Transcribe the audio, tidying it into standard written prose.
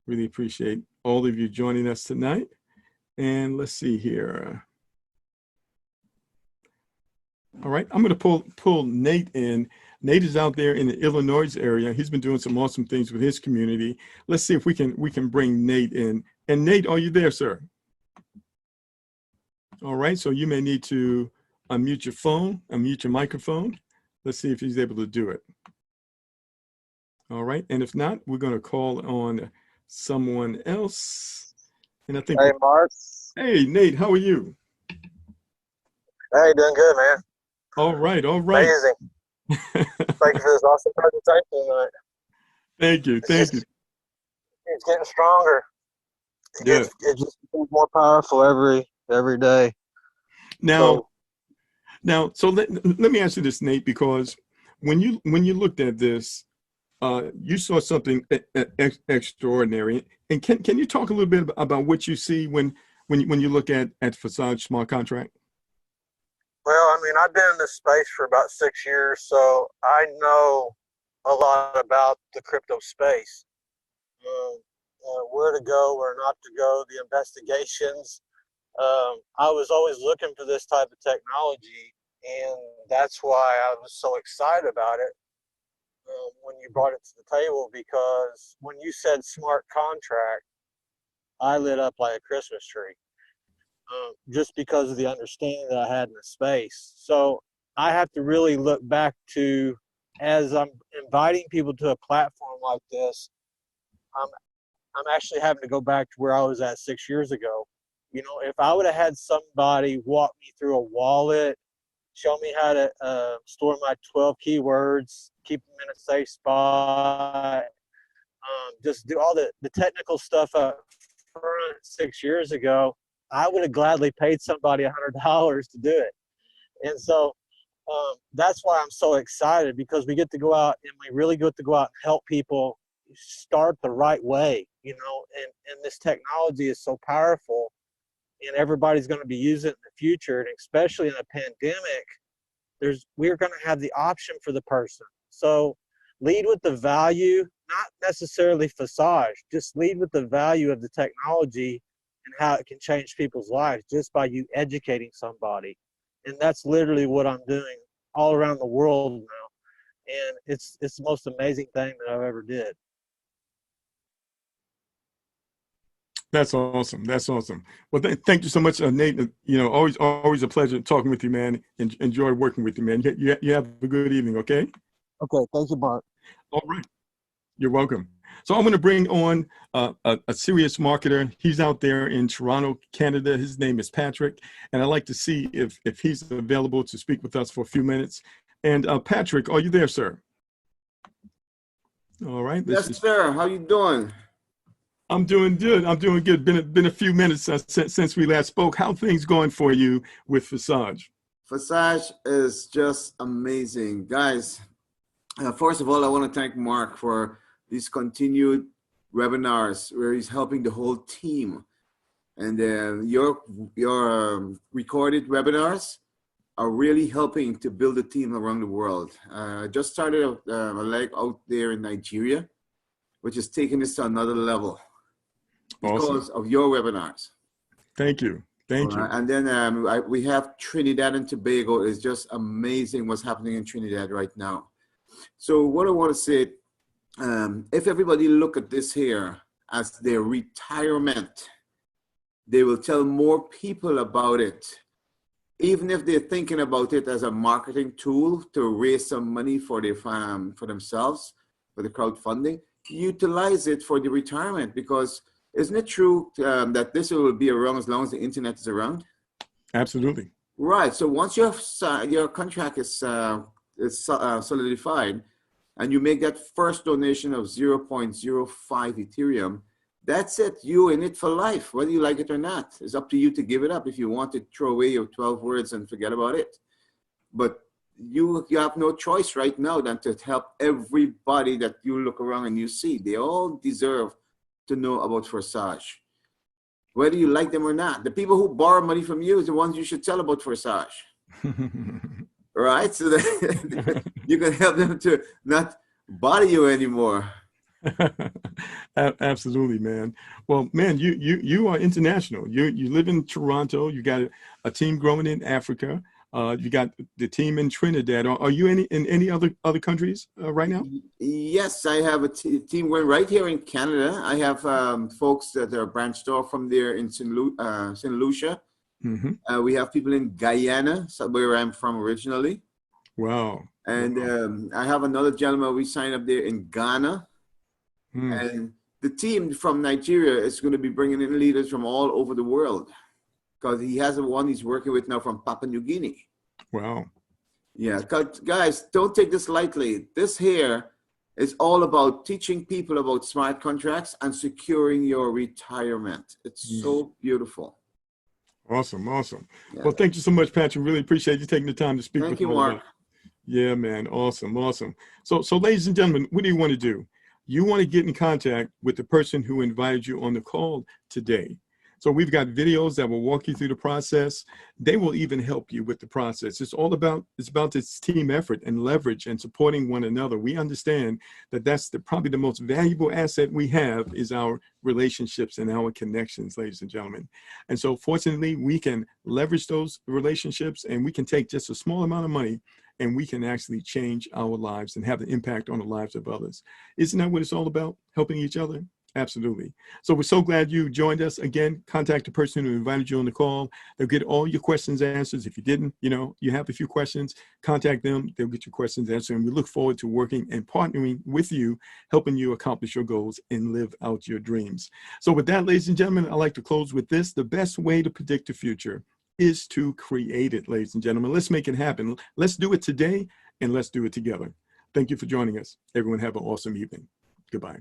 Really appreciate all of you joining us tonight. And let's see here. All right, I'm going to pull Nate in. Nate is out there in the Illinois area. He's been doing some awesome things with his community. Let's see if we can bring Nate in. And Nate, are you there, sir? All right, so you may need to unmute your phone, unmute your microphone. Let's see if he's able to do it. All right, and if not, we're going to call on someone else. And I think. Hey, Mark. Hey, Nate, how are you? Hey, doing good, man. All right, all right. Amazing. Thank you for this awesome presentation tonight. Thank you, thank you. It's getting stronger. It just becomes more powerful every day. Now, so let me ask you this, Nate, because when you looked at this, you saw something extraordinary. And can you talk a little bit about what you see when you look at Forsage Smart Contract? Well, I mean, I've been in this space for about 6 years, so I know a lot about the crypto space. Where to go, where not to go, the investigations. I was always looking for this type of technology, and that's why I was so excited about it when you brought it to the table, because when you said smart contract, I lit up like a Christmas tree. Just because of the understanding that I had in the space. So I have to really look back to, as I'm inviting people to a platform like this, I'm actually having to go back to where I was at 6 years ago. You know, if I would have had somebody walk me through a wallet, show me how to store my 12 keywords, keep them in a safe spot, just do all the technical stuff up front 6 years ago, I would have gladly paid somebody $100 to do it. And so that's why I'm so excited, because we get to go out and we really get to go out and help people start the right way, you know, and this technology is so powerful and everybody's going to be using it in the future. And especially in a pandemic, we're going to have the option for the person. So lead with the value, not necessarily Forsage, just lead with the value of the technology and how it can change people's lives just by you educating somebody. And that's literally what I'm doing all around the world now. And it's the most amazing thing that I've ever did. That's awesome. That's awesome. Well, thank you so much, Nate. You know, always a pleasure talking with you, man. Enjoy working with you, man. You have a good evening, okay? Okay, thank you, Mark. All right. You're welcome. So I'm going to bring on a serious marketer. He's out there in Toronto, Canada. His name is Patrick, and I'd like to see if he's available to speak with us for a few minutes. And Patrick, are you there, sir? All right. Yes, sir. How you doing? I'm doing good. I'm doing good. Been a few minutes since we last spoke. How things going for you with Forsage? Forsage is just amazing, guys. First of all, I want to thank Mark for these continued webinars where he's helping the whole team. And your recorded webinars are really helping to build a team around the world. I just started a leg out there in Nigeria, which is taking this to another level because of your webinars. Thank you. Thank you. And then we have Trinidad and Tobago. It's just amazing what's happening in Trinidad right now. So what I want to say, if everybody look at this here as their retirement, they will tell more people about it. Even if they're thinking about it as a marketing tool to raise some money for their for themselves, for the crowdfunding, utilize it for the retirement, because isn't it true that this will be around as long as the internet is around? Absolutely. Right. So once your contract is solidified, and you make that first donation of 0.05 Ethereum, that's it. You're in it for life, whether you like it or not. It's up to you to give it up if you want to throw away your 12 words and forget about it. But you have no choice right now than to help everybody that you look around and you see. They all deserve to know about Forsage, whether you like them or not. The people who borrow money from you is the ones you should tell about Forsage. Right? So that you can help them to not bother you anymore. Absolutely, man. Well, man, you are international. You live in Toronto. You got a team growing in Africa. You got the team in Trinidad. Are you in any other countries right now? Yes, I have a team going right here in Canada. I have folks that are branched off from there in St. Lucia. Hmm. We have people in Guyana, so where I'm from originally. Wow. And Wow. I have another gentleman we signed up there in Ghana. Hmm. And the team from Nigeria is going to be bringing in leaders from all over the world because he has one he's working with now from Papua New Guinea. Wow. Yeah, guys, don't take this lightly. This here is all about teaching people about smart contracts and securing your retirement. It's Mm. so beautiful. Awesome. Awesome. Yeah. Well, thank you so much, Patrick. Really appreciate you taking the time to speak Thank with you, all of Mark. us. Yeah, man. Awesome. Awesome. So ladies and gentlemen, what do you want to do? You want to get in contact with the person who invited you on the call today. So we've got videos that will walk you through the process. They will even help you with the process. It's about this team effort and leverage and supporting one another. We understand that that's probably the most valuable asset we have is our relationships and our connections, ladies and gentlemen. And so fortunately, we can leverage those relationships and we can take just a small amount of money and we can actually change our lives and have an impact on the lives of others. Isn't that what it's all about? Helping each other? Absolutely. So we're so glad you joined us. Again, contact the person who invited you on the call. They'll get all your questions answered. If you didn't, you have a few questions, contact them. They'll get your questions answered. And we look forward to working and partnering with you, helping you accomplish your goals and live out your dreams. So with that, ladies and gentlemen, I'd like to close with this. The best way to predict the future is to create it, ladies and gentlemen. Let's make it happen. Let's do it today and let's do it together. Thank you for joining us. Everyone have an awesome evening. Goodbye.